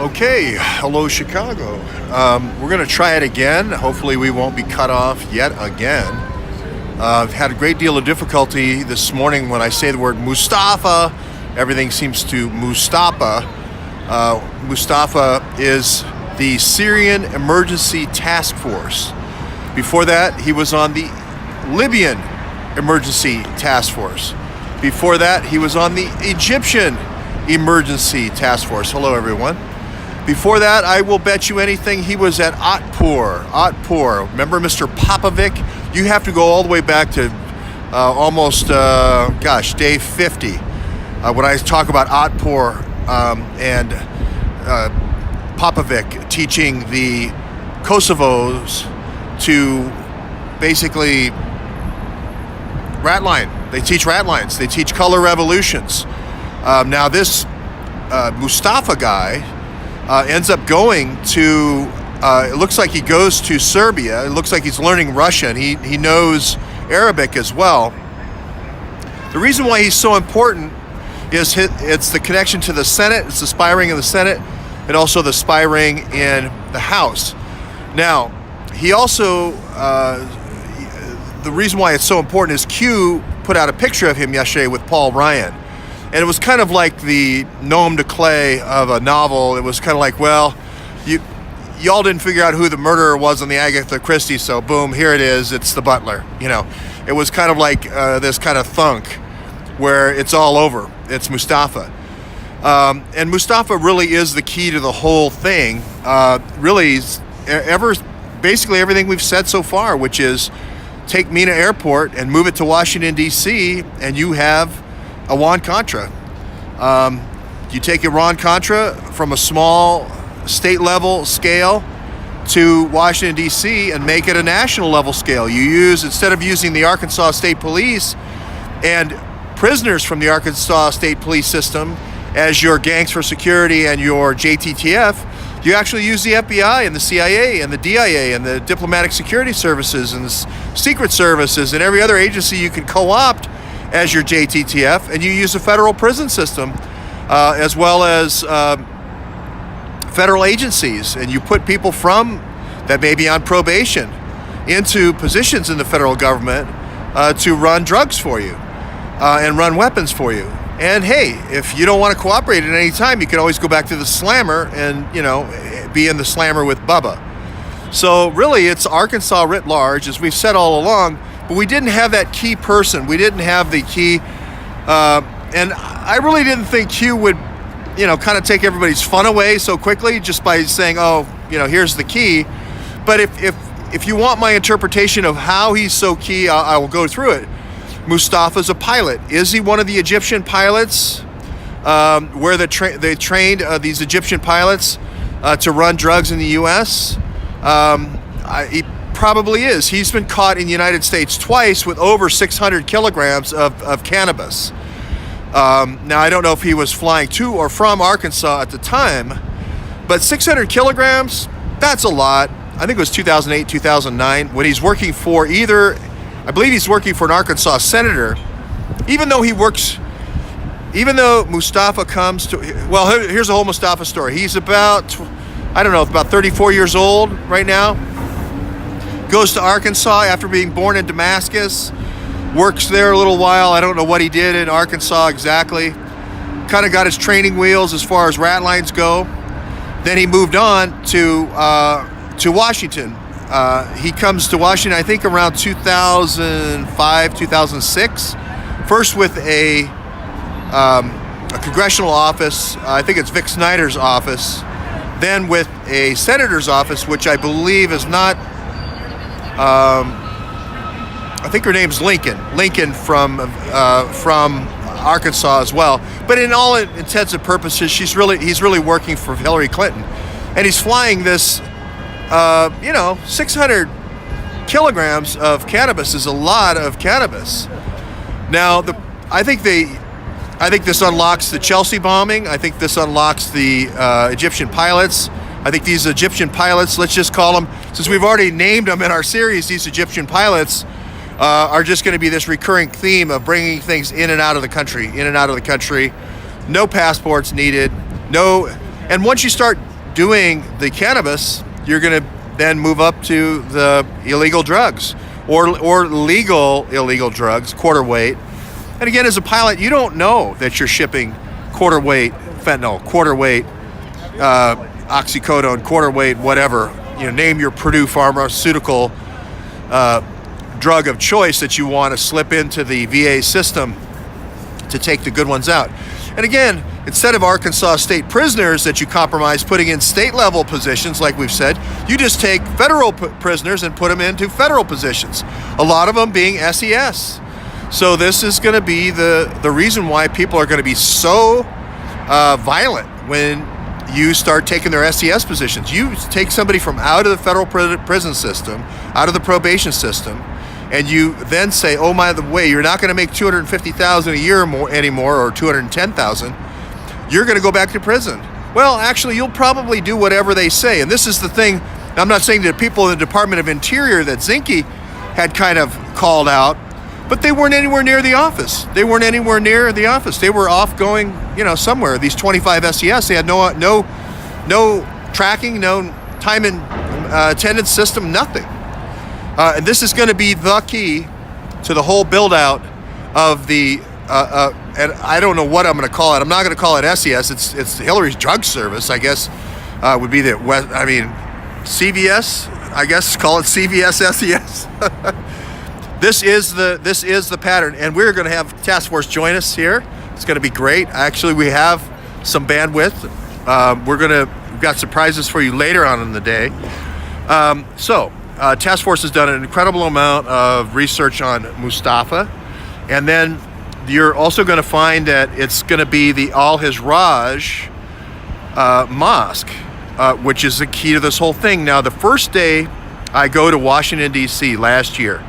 Okay, hello Chicago. We're going to try it again. Hopefully we won't be cut off yet again. I've had a great deal of difficulty this morning when I say the word Moustafa. Everything seems to Moustafa. Moustafa is the Syrian Emergency Task Force. Before that, he was on the Libyan Emergency Task Force. Before that, he was on the Egyptian Emergency Task Force. Hello, everyone. Before that, I will bet you anything he was at Otpor. Remember Mr. Popovic? You have to go all the way back to almost, day 50. When I talk about Otpor and Popovic teaching the Kosovos to basically ratline. They teach ratlines. They teach color revolutions. Now this Moustafa guy ends up going to, it looks like he goes to Serbia. It looks like he's learning Russian. He knows Arabic as well. The reason why he's so important is it's the connection to the Senate. It's the spy ring in the Senate and also the spy ring in the House. Now, he also, the reason why it's so important is Q put out a picture of him yesterday with Paul Ryan. And it was kind of like the nom de clay of a novel. It was kind of like, well, y'all didn't figure out who the murderer was on the Agatha Christie, so boom, here it is. It's the butler. You know, it was kind of like this kind of thunk where it's all over. It's Moustafa. And Moustafa really is the key to the whole thing. Really, basically everything we've said so far, which is take Mina Airport and move it to Washington, D.C., and you have Iran-Contra. You take Iran-Contra from a small state-level scale to Washington, D.C., and make it a national-level scale. You use, instead of using the Arkansas State Police and prisoners from the Arkansas State Police system as your gangs for security and your JTTF, you actually use the FBI and the CIA and the DIA and the diplomatic security services and the secret services and every other agency you can co-opt as your JTTF, and you use the federal prison system as well as federal agencies, and you put people from that may be on probation into positions in the federal government to run drugs for you and run weapons for you. And hey, if you don't want to cooperate at any time, you can always go back to the slammer and, be in the slammer with Bubba. So really, it's Arkansas writ large, as we've said all along, but we didn't have that key person. We didn't have the key, and I really didn't think Q would, kind of take everybody's fun away so quickly just by saying, oh, here's the key. But if you want my interpretation of how he's so key, I will go through it. Moustafa's a pilot. Is he one of the Egyptian pilots where they trained these Egyptian pilots to run drugs in the U.S.? He probably is. He's been caught in the United States twice with over 600 kilograms of cannabis. Now, I don't know if he was flying to or from Arkansas at the time, but 600 kilograms, that's a lot. I think it was 2008, 2009, when he's working for I believe he's working for an Arkansas senator, even though Moustafa comes to, well, here's a whole Moustafa story. He's about 34 years old right now. Goes to Arkansas after being born in Damascus, works there a little while. I don't know what he did in Arkansas exactly. Kind of got his training wheels as far as rat lines go. Then he moved on to Washington. He comes to Washington, I think, around 2005, 2006. First with a congressional office. I think it's Vic Snyder's office. Then with a senator's office, which I believe is not, I think her name's Lincoln from Arkansas as well. But in all intents and purposes, he's really working for Hillary Clinton. And he's flying this 600 kilograms of cannabis is a lot of cannabis. Now, I think this unlocks the Chelsea bombing. I think this unlocks the Egyptian pilots. I think these Egyptian pilots, let's just call them, since we've already named them in our series, these Egyptian pilots are just going to be this recurring theme of bringing things in and out of the country. No passports needed. And once you start doing the cannabis, you're going to then move up to the illegal drugs or legal illegal drugs, quarter weight. And again, as a pilot, you don't know that you're shipping quarter weight fentanyl, quarter weight oxycodone, quarter weight whatever. Name your Purdue pharmaceutical drug of choice that you want to slip into the VA system to take the good ones out. And again, instead of Arkansas state prisoners that you compromise putting in state level positions, like we've said, you just take federal prisoners and put them into federal positions, a lot of them being SES. So this is going to be the reason why people are going to be so violent when you start taking their SES positions. You take somebody from out of the federal prison system, out of the probation system, and you then say, oh, by the way, you're not going to make $250,000 a year anymore, or $210,000. You're going to go back to prison. Well, actually, you'll probably do whatever they say. And this is the thing. I'm not saying to the people in the Department of Interior that Zinke had kind of called out, but they weren't anywhere near the office. They weren't anywhere near the office. They were off going, somewhere. These 25 SES, they had no tracking, no time and attendance system, nothing. And this is going to be the key to the whole build out of the, and I don't know what I'm going to call it. I'm not going to call it SES. It's Hillary's Drug Service, I guess, would be the CVS, I guess, call it CVS SES. This is the pattern, and we're going to have Task Force join us here. It's going to be great. Actually, we have some bandwidth. We've got surprises for you later on in the day. Task Force has done an incredible amount of research on Moustafa, and then you're also going to find that it's going to be the Al-Hijraj mosque, which is the key to this whole thing. Now, the first day I go to Washington, D.C. last year,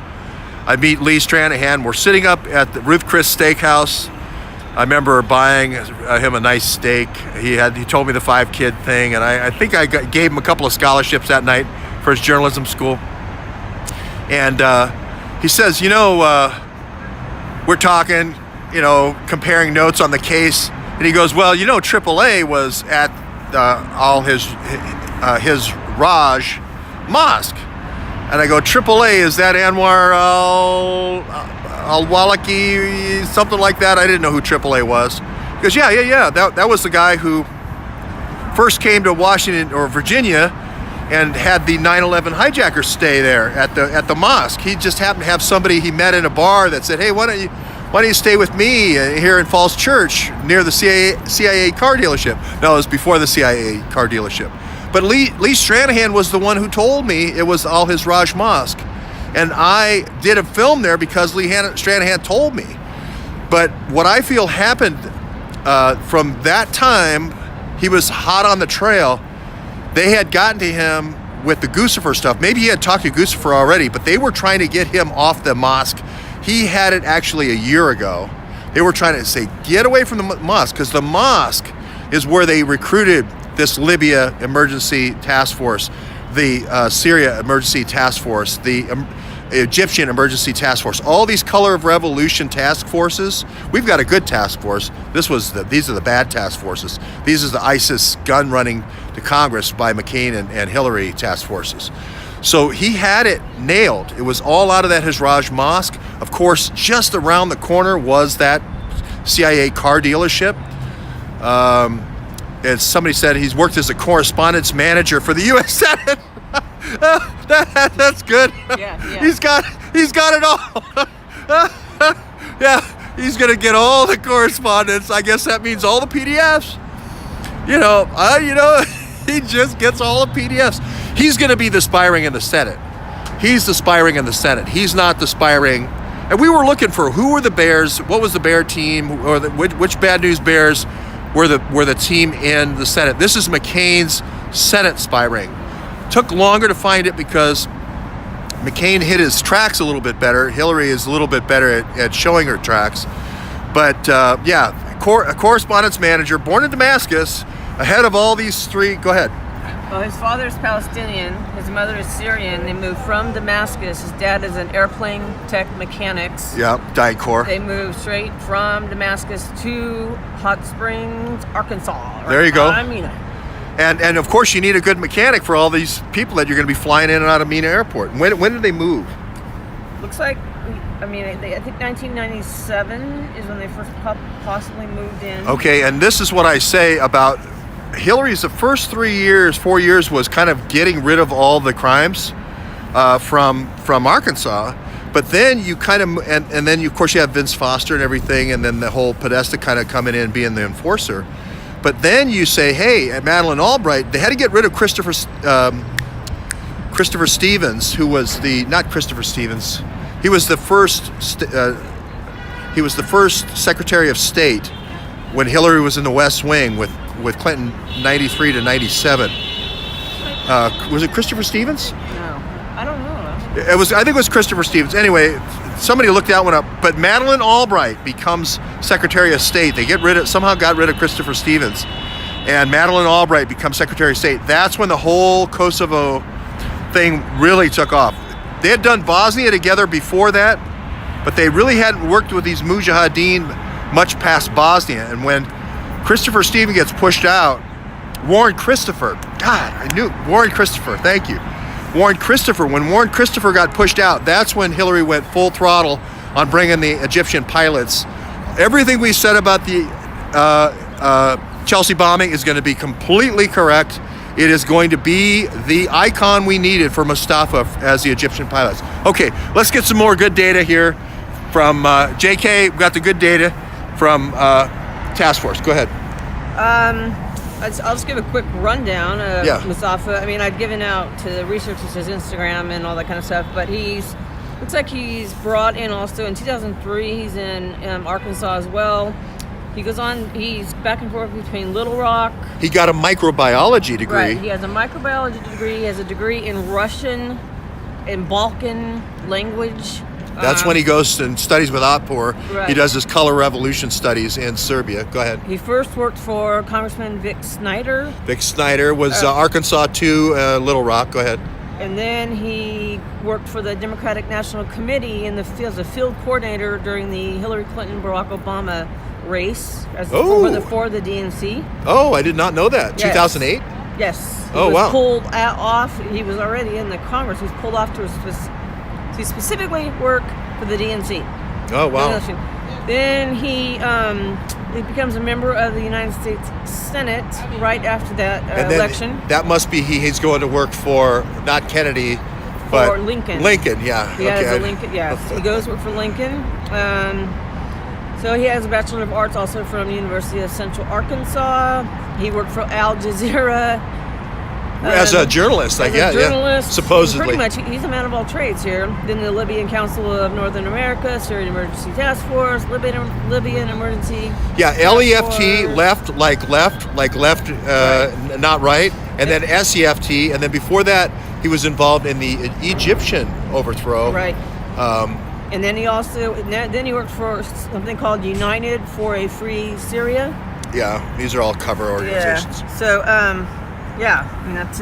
I meet Lee Stranahan. We're sitting up at the Ruth Chris Steakhouse. I remember buying him a nice steak. He told me the 5-kid thing, and I think I gave him a couple of scholarships that night for his journalism school. And he says, we're talking, comparing notes on the case. And he goes, well, AAA was at his Raj Mosque. And I go, AAA, is that Anwar al-Awlaki, something like that? I didn't know who AAA was. He goes, yeah. That was the guy who first came to Washington or Virginia and had the 9/11 hijackers stay there at the mosque. He just happened to have somebody he met in a bar that said, hey, why don't you stay with me here in Falls Church near the CIA car dealership? No, it was before the CIA car dealership. But Lee Stranahan was the one who told me it was Al-Hijraj Mosque. And I did a film there because Lee Stranahan told me. But what I feel happened from that time, he was hot on the trail. They had gotten to him with the Guccifer stuff. Maybe he had talked to Guccifer already, but they were trying to get him off the mosque. He had it actually a year ago. They were trying to say, get away from the mosque, because the mosque is where they recruited this Libya emergency task force, the Syria emergency task force, the Egyptian emergency task force, all these color of revolution task forces. We've got a good task force. These are the bad task forces. These are the ISIS gun running to Congress by McCain and Hillary task forces. So he had it nailed. It was all out of that Hijraj Mosque. Of course, just around the corner was that CIA car dealership. As somebody said, he's worked as a correspondence manager for the U.S. Senate. That's good. Yeah. He's got it all. Yeah, he's gonna get all the correspondence. I guess that means all the PDFs. He just gets all the PDFs. He's gonna be the spiring in the Senate. He's the spiring in the Senate. He's not the spiring. And we were looking for who were the Bears, what was the Bear team, or which Bad News Bears were the team in the Senate. This is McCain's Senate spy ring. Took longer to find it because McCain hit his tracks a little bit better. Hillary is a little bit better at showing her tracks. But a correspondence manager, born in Damascus, ahead of all these three. Go ahead. Well, his father is Palestinian, his mother is Syrian. They moved from Damascus. His dad is an airplane tech mechanics. Yeah, Diet Corps. They moved straight from Damascus to Hot Springs, Arkansas. There you go. And of course, you need a good mechanic for all these people that you're going to be flying in and out of Mina Airport. When did they move? Looks like, I think 1997 is when they first possibly moved in. Okay, and this is what I say about Hillary's. The first 4 years was kind of getting rid of all the crimes from Arkansas. But then you kind of, and then of course you have Vince Foster and everything, and then the whole Podesta kind of coming in being the enforcer. But then you say, hey, at Madeleine Albright, they had to get rid of Christopher Stevens, who was not Christopher Stevens. He was the first Secretary of State when Hillary was in the West Wing with Clinton 93 to 97. Was it Christopher Stevens? No, I don't know. I think it was Christopher Stevens. Anyway, somebody looked that one up. But Madeleine Albright becomes Secretary of State. They somehow got rid of Christopher Stevens, and Madeleine Albright becomes Secretary of State. That's when the whole Kosovo thing really took off. They had done Bosnia together before that, but they really hadn't worked with these Mujahideen much past Bosnia. And when Christopher Stevens gets pushed out, Warren Christopher, thank you. When Warren Christopher got pushed out, that's when Hillary went full throttle on bringing the Egyptian pilots. Everything we said about the Chelsea bombing is going to be completely correct. It is going to be the icon we needed for Moustafa as the Egyptian pilots. Okay, let's get some more good data here from JK. We got the good data from Task Force. Go ahead. I'll just give a quick rundown of Yeah. Moustafa. I mean, I've given out to the researchers his Instagram and all that kind of stuff, but looks like he's brought in also in 2003. He's in Arkansas as well. He's back and forth between Little Rock. He got a microbiology degree. Right, he has a microbiology degree. He has a degree in Russian and Balkan language. That's when he goes and studies with Otpor. Right. He does his color revolution studies in Serbia. Go ahead. He first worked for Congressman Vic Snyder. Vic Snyder was Arkansas 2, Little Rock. Go ahead. And then he worked for the Democratic National Committee as a field coordinator during the Hillary Clinton-Barack Obama race for the DNC. Oh, I did not know that. Yes. 2008? Yes. Oh, wow. Pulled off. He was already in the Congress. He was pulled off to specifically work for the DNC. Oh, wow. Then he becomes a member of the United States Senate right after that election. That must be he's going to work for not Kennedy, but for Lincoln. Lincoln, yeah. He has a Lincoln. Yes, he goes to work for Lincoln. So he has a Bachelor of Arts also from the University of Central Arkansas. He worked for Al Jazeera. As a journalist, yeah. Supposedly. Pretty much, he's a man of all trades here. Then the Libyan Council of Northern America, Syrian Emergency Task Force, Libyan Emergency. Yeah, LEFT, left, right. Not right. And then SEFT, and then before that, he was involved in the Egyptian overthrow. Right. And then he worked for something called United for a Free Syria. Yeah, these are all cover organizations. Yeah. So, yeah, I mean, that's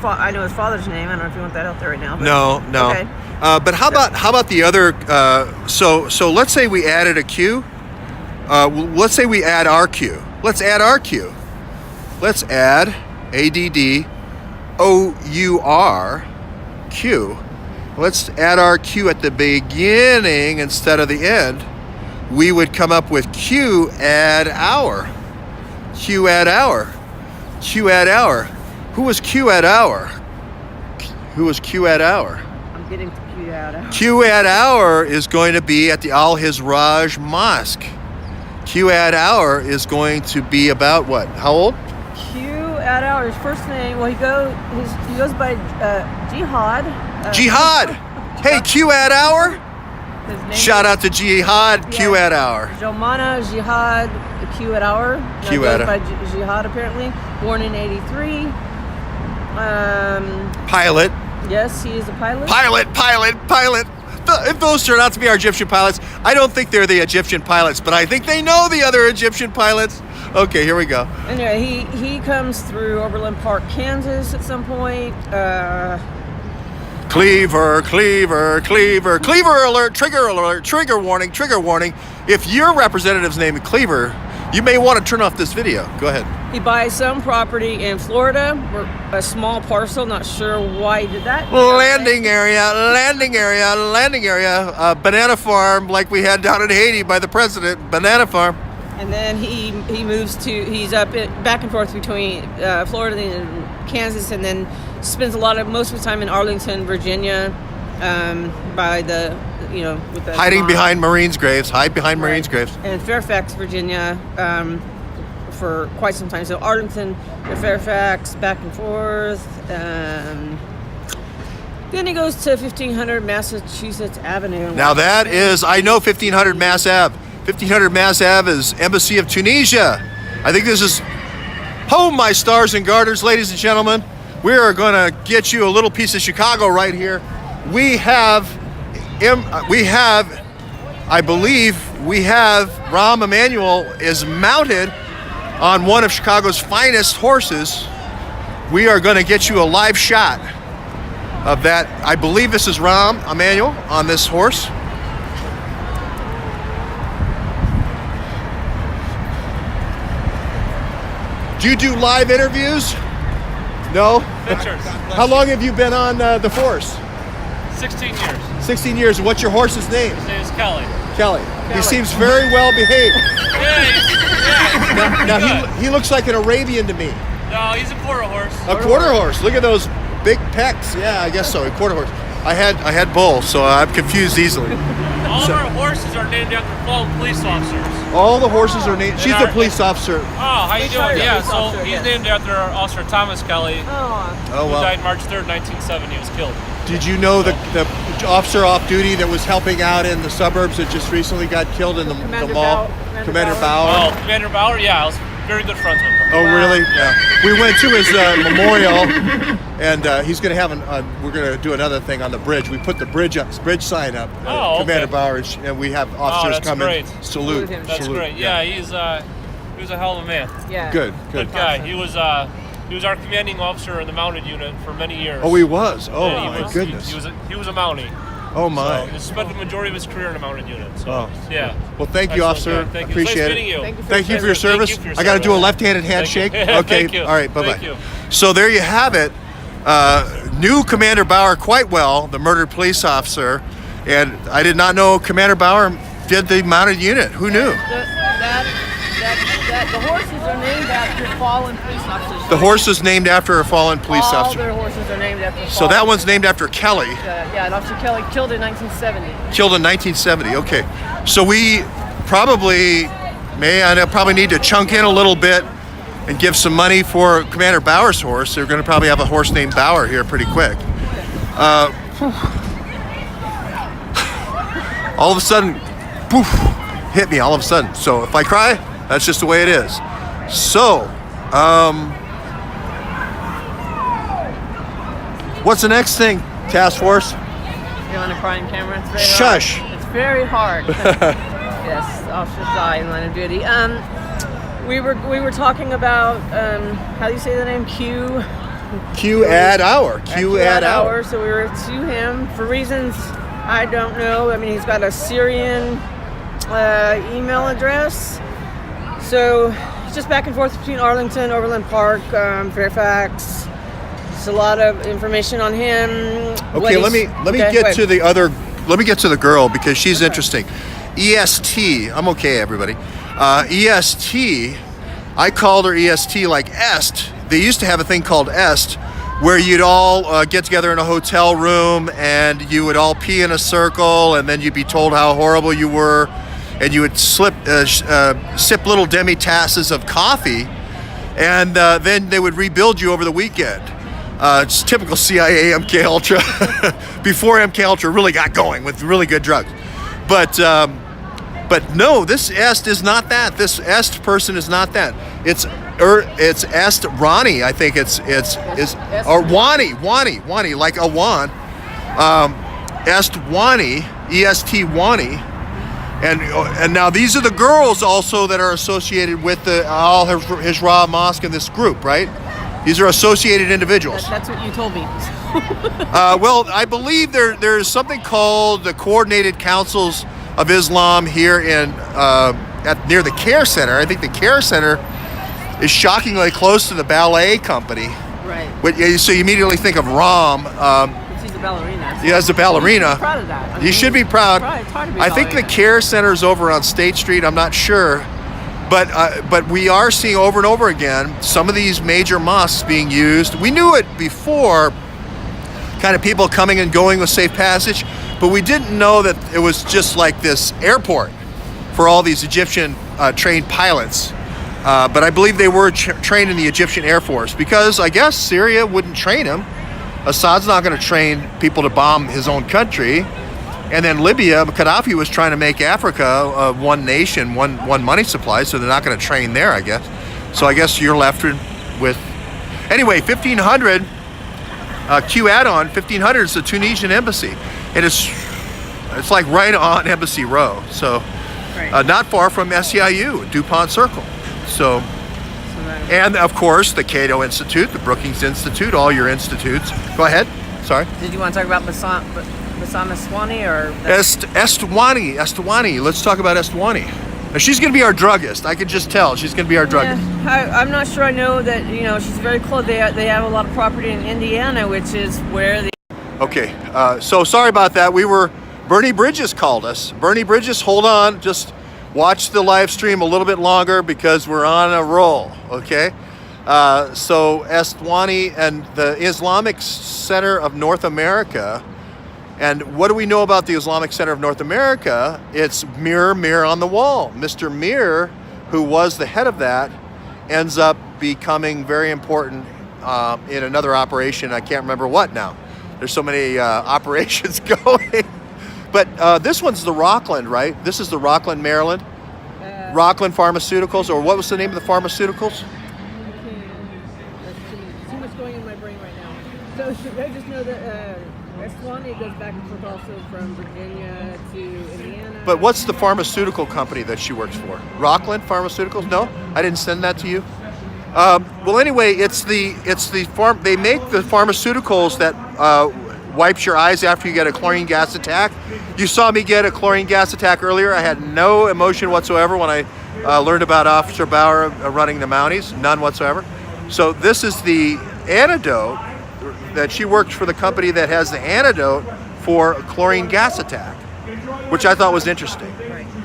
I know his father's name. I don't know if you want that out there right now. But, No. Okay. But how about the other? So let's say we added a Q. Let's say we add RQ. Let's add RQ. Let's add ADDOURQ. Let's add RQ at the beginning instead of the end. We would come up with Q add hour. Q add hour. Q add hour. Who was Q add hour? Who was Q add hour? I'm getting to Q add hour. Q add hour is going to be at the Al Hizraj Mosque. Q add hour is going to be about what? How old? Q add hour. His first name. Well, he goes by Jihad. Jihad. Hey, Q add hour. His name Shout out to Jihad. Q add hour. Jomana Jihad Q add hour. Q add hour. By Jihad apparently. Born in '83. Pilot. Yes, he is a pilot. Pilot. If those turn out to be our Egyptian pilots, I don't think they're the Egyptian pilots, but I think they know the other Egyptian pilots. Okay, here we go. Anyway, he comes through Overland Park, Kansas at some point. Cleaver alert, trigger warning. If your representative's name is Cleaver, You may want to turn off this video. Go ahead. He buys some property in Florida, a small parcel. Not sure why he did that. Landing area. Banana farm like we had down in Haiti by the president. Banana farm. And then he moves to, he's back and forth between Florida and Kansas, and then spends most of his time in Arlington, Virginia, by the, with the Hiding mom. behind Marines' graves. Hide behind Right. Marines' graves. And Fairfax, Virginia, for quite some time. So Arlington to Fairfax, back and forth. Then he goes to 1500 Massachusetts Avenue. Now that is, I know 1500 Mass Ave. 1500 Mass Ave is Embassy of Tunisia. I think this is home, my stars and garters, ladies and gentlemen. We are going to get you a little piece of Chicago right here. We have, I believe, Rahm Emanuel is mounted on one of Chicago's finest horses. We are going to get you a live shot of that. I believe this is Rahm Emanuel on this horse. Do you do live interviews? No? Pictures. How long have you been on the force? 16 years. 16 years. What's your horse's name? His name is Kelly. Kelly. He seems very well behaved. Yeah, Now good. he looks like an Arabian to me. No, he's a quarter horse. A quarter horse. Look at those big pecs. Yeah, I guess so. A quarter horse. I had bull, so I'm confused easily. All of our horses are named after fallen police officers. All the horses are named. She's a police officer. Oh, how you doing? Yeah, police so officer, he's yes. named after Officer Thomas Kelly, Oh, Oh who wow. died March 3rd, 1970. He was killed. Did you know the officer off duty that was helping out in the suburbs that just recently got killed in the Commander mall? Bauer. Commander Oh, Bauer. Commander Bauer? Yeah, I was very good friends with him. Oh, really? Yeah. We went to his memorial, and he's going to have we're going to do another thing on the bridge. We put the bridge sign up. Oh, okay. Commander Bauer, and we have officers that's come great. and salute. Salute him. That's salute. great. Yeah, he was a hell of a man. yeah. Good. Good guy. He was our commanding officer in the mounted unit for many years. Oh, he was. Oh, Yeah, my was, goodness. He was a Mountie. Oh, my. So he spent the majority of his career in a mounted unit. So, Oh. yeah. Well, thank you, Excellent officer. guy. Thank you. Appreciate Nice meeting it. you. Thank you Thank you for your service. Thank you for your I got to do a service. left-handed Thank you. handshake. Yeah, Okay. thank you. All right. Bye-bye. Thank you. So there you have it. Knew Commander Bauer quite well, the murdered police officer, and I did not know Commander Bauer did the mounted unit. Who knew? The horses are named after fallen police officers. The horse is named after a fallen police All officer. their horses are named after. So that one's named after Kelly, Yeah, and Officer Kelly killed in 1970. killed in 1970. Okay, so we probably probably need to chunk in a little bit and give some money for Commander Bauer's horse. They're going to probably have a horse named Bauer here pretty quick. All of a sudden, poof, hit me all of a sudden. So if I cry, that's just the way it is. So, what's the next thing, task force? You want to cry on camera? It's very Shush. hard. It's very hard. Yes, officers die in line of duty. We were talking about how do you say the name? Q add hour. Q add hour. So we were to him for reasons I don't know. I mean, he's got a Syrian email address. So it's just back and forth between Arlington, Overland Park, Fairfax. It's a lot of information on him. Okay, let me get to the girl because she's Okay. interesting. EST. I'm okay, everybody. EST. I called her EST like Est. They used to have a thing called Est, where you'd all get together in a hotel room and you would all pee in a circle, and then you'd be told how horrible you were, and you would sip little demi-tasses of coffee, and then they would rebuild you over the weekend. It's typical CIA MK Ultra before MK Ultra really got going with really good drugs. But no, this Est is not that. This Est person is not that. It's Est Ronnie. I think it's or Wani, like a Wan. Est Wani, EST Wani. And now these are the girls also that are associated with the Al Hijra Mosque and this group, right? These are associated individuals. That's what you told me. Well, I believe there's something called the Coordinated Councils of Islam here in near the care center. I think the care center is shockingly close to the ballet company. Right. So you immediately think of Rom. She's a ballerina. So Yeah, as a ballerina. You should be proud of that. You should be proud. It's hard to be I think the ballerina. care center's over on State Street. I'm not sure. But we are seeing over and over again some of these major mosques being used. We knew it before, kind of people coming and going with safe passage, but we didn't know that it was just like this airport for all these Egyptian trained pilots. But I believe they were trained in the Egyptian Air Force, because I guess Syria wouldn't train them. Assad's not going to train people to bomb his own country. And then Libya, Gaddafi was trying to make Africa one nation, one money supply, so they're not going to train there, I guess. So I guess you're left with... Anyway, 1500, Q add-on, 1500 is the Tunisian embassy. And it's like right on Embassy Row, so not far from SEIU, DuPont Circle. So, and of course, the Cato Institute, the Brookings Institute, all your institutes. Go ahead. Sorry. Did you want to talk about Bassam Eswani or Estwani? Let's talk about Estwani. Now, she's going to be our druggist. I can just tell she's going to be our druggist. Yeah, I'm not sure. I know that she's very close. They have a lot of property in Indiana, which is where the. Okay. So sorry about that. Bernie Bridges called us. Bernie Bridges, hold on. Just watch the live stream a little bit longer because we're on a roll. Okay. So Estwani and the Islamic Center of North America. And what do we know about the Islamic Center of North America? It's mirror on the wall. Mr. Mir, who was the head of that, ends up becoming very important in another operation. I can't remember what now. There's so many operations going. But this one's the Rockland, right? This is the Rockland, Maryland. Rockland Pharmaceuticals, or what was the name of the pharmaceuticals? There's too much going in my brain right now. So I just know that Eswani goes back and forth also from Virginia to Indiana. But what's the pharmaceutical company that she works for? Rockland Pharmaceuticals? No, I didn't send that to you. Well, anyway, they make the pharmaceuticals that wipes your eyes after you get a chlorine gas attack. You saw me get a chlorine gas attack earlier. I had no emotion whatsoever when I learned about Officer Bauer running the Mounties, none whatsoever. So this is the antidote that she worked for, the company that has the antidote for a chlorine gas attack, which I thought was interesting.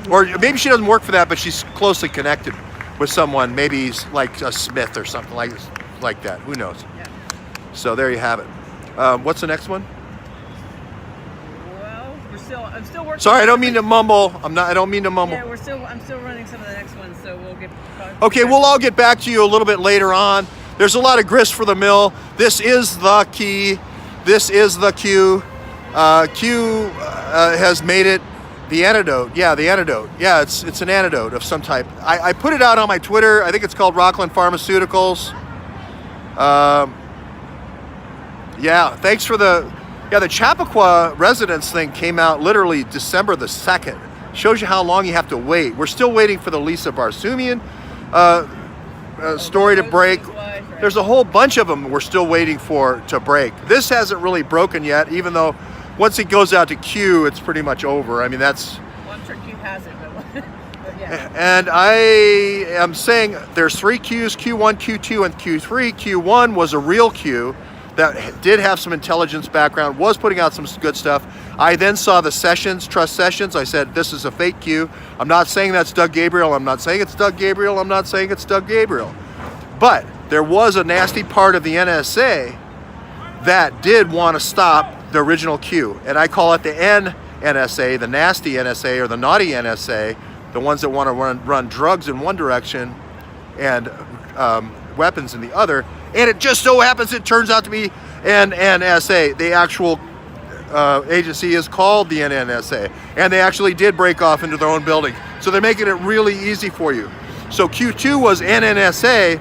Or maybe she doesn't work for that, but she's closely connected with someone, maybe like a Smith or something like that. Who knows? Yeah. So there you have it. What's the next one? Well, I'm still working. Sorry, I don't mean to mumble. I don't mean to mumble. Yeah, I'm still running some of the next ones, so we'll get. Okay, we'll all get back to you a little bit later on. There's a lot of grist for the mill. This is the key. This is the Q. Q has made it the antidote. Yeah, the antidote. Yeah, it's an antidote of some type. I put it out on my Twitter. I think it's called Rockland Pharmaceuticals. Yeah, thanks for the Chappaqua residence thing came out literally December the 2nd. Shows you how long you have to wait. We're still waiting for the Lisa Barsoomian story to break. There's a whole bunch of them we're still waiting for to break. This hasn't really broken yet, even though once it goes out to Q, it's pretty much over. I mean, that's... Well, I'm sure Q has it, but yeah. And I am saying there's 3 Qs, Q1, Q2, and Q3. Q1 was a real Q that did have some intelligence background, was putting out some good stuff. I then saw the Trust Sessions. I said, this is a fake Q. I'm not saying that's Doug Gabriel. I'm not saying it's Doug Gabriel. I'm not saying it's Doug Gabriel. But there was a nasty part of the NSA that did want to stop the original Q. And I call it the NSA, the nasty NSA or the naughty NSA, the ones that want to run drugs in one direction and weapons in the other. And it just so happens it turns out to be NNSA. The actual agency is called the NNSA. And they actually did break off into their own building. So they're making it really easy for you. So Q2 was NNSA.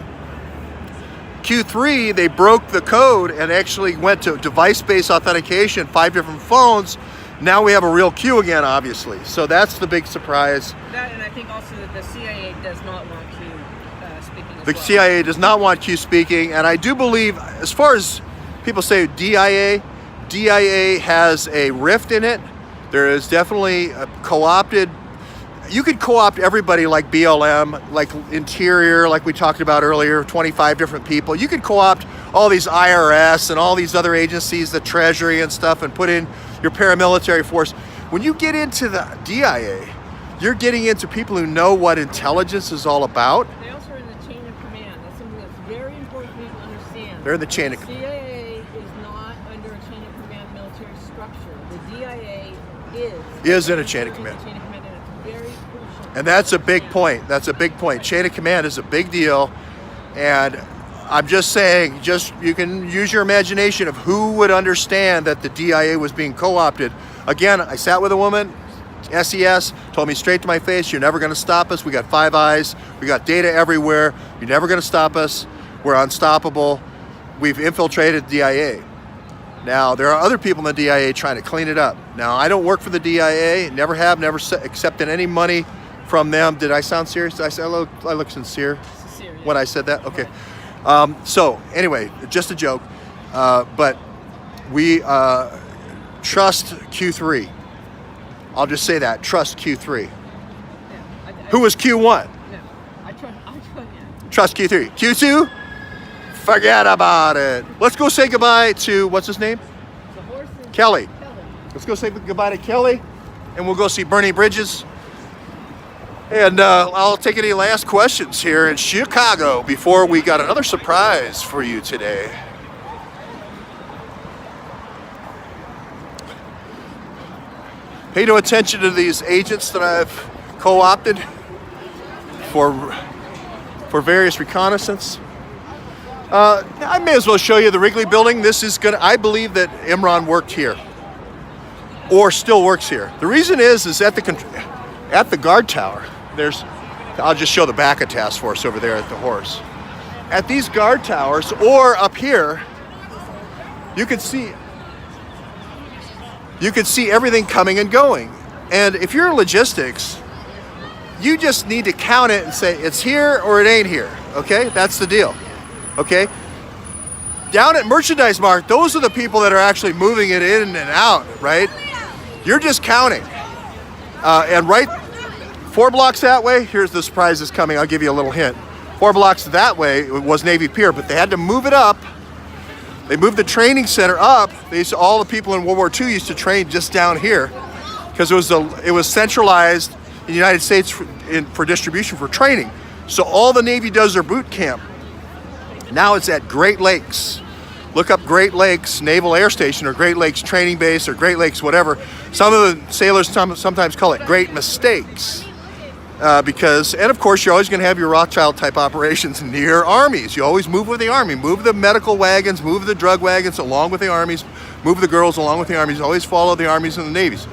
Q3, they broke the code and actually went to device-based authentication, 5 different phones. Now we have a real Q again, obviously. So that's the big surprise. That, and I think also that the CIA does not want Q speaking as The well. CIA does not want Q speaking, and I do believe, as far as people say DIA has a rift in it. There is definitely a co-opted you could co-opt everybody like BLM, like Interior, like we talked about earlier, 25 different people. You could co-opt all these IRS and all these other agencies, the Treasury and stuff, and put in your paramilitary force. When you get into the DIA, you're getting into people who know what intelligence is all about. They also are in the chain of command. That's something that's very important for you to understand. They're in the chain of command. CIA is not under a chain of command military structure. The DIA Is in a chain of command. And that's a big point. That's a big point. Chain of command is a big deal. And I'm just saying, you can use your imagination of who would understand that the DIA was being co-opted. Again, I sat with a woman, SES, told me straight to my face, you're never going to stop us. We got 5 eyes. We got data everywhere. You're never going to stop us. We're unstoppable. We've infiltrated DIA. Now, there are other people in the DIA trying to clean it up. Now, I don't work for the DIA, never have, never accepted any money from them. Did I sound serious? Did I say I look sincere when I said that? Okay. So, anyway, just a joke. But we trust Q3. I'll just say that. Trust Q3. Yeah, Who was Q1? No, I trust yeah. Trust Q3. Q2? Forget about it. Let's go say goodbye to, what's his name? The horse is Kelly. Let's go say goodbye to Kelly, and we'll go see Bernie Bridges. And I'll take any last questions here in Chicago before we got another surprise for you today. Pay no attention to these agents that I've co-opted for various reconnaissance. I may as well show you the Wrigley building. This is I believe that Imran worked here, or still works here. The reason is at the guard tower. I'll just show the back of task force over there at the horse. At these guard towers, or up here, you could see everything coming and going. And if you're in logistics, you just need to count it and say it's here or it ain't here. Okay, that's the deal. Okay, down at Merchandise Mart, those are the people that are actually moving it in and out, right? You're just counting. And right 4 blocks that way, here's the surprise that's coming. I'll give you a little hint. 4 blocks that way was Navy Pier, but they had to move it up. They moved the training center up. All the people in World War II used to train just down here because it was centralized in the United States for distribution for training. So all the Navy does their boot camp. Now it's at Great Lakes. Look up Great Lakes Naval Air Station or Great Lakes Training Base or Great Lakes whatever. Some of the sailors sometimes call it Great Mistakes and of course you're always going to have your Rothschild type operations near armies. You always move with the Army. Move the medical wagons, move the drug wagons along with the armies, move the girls along with the armies. Always follow the armies and the navies.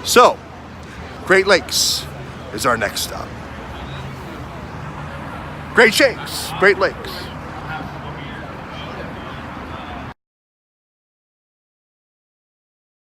So, Great Lakes is our next stop. Great Shakes, Great Lakes.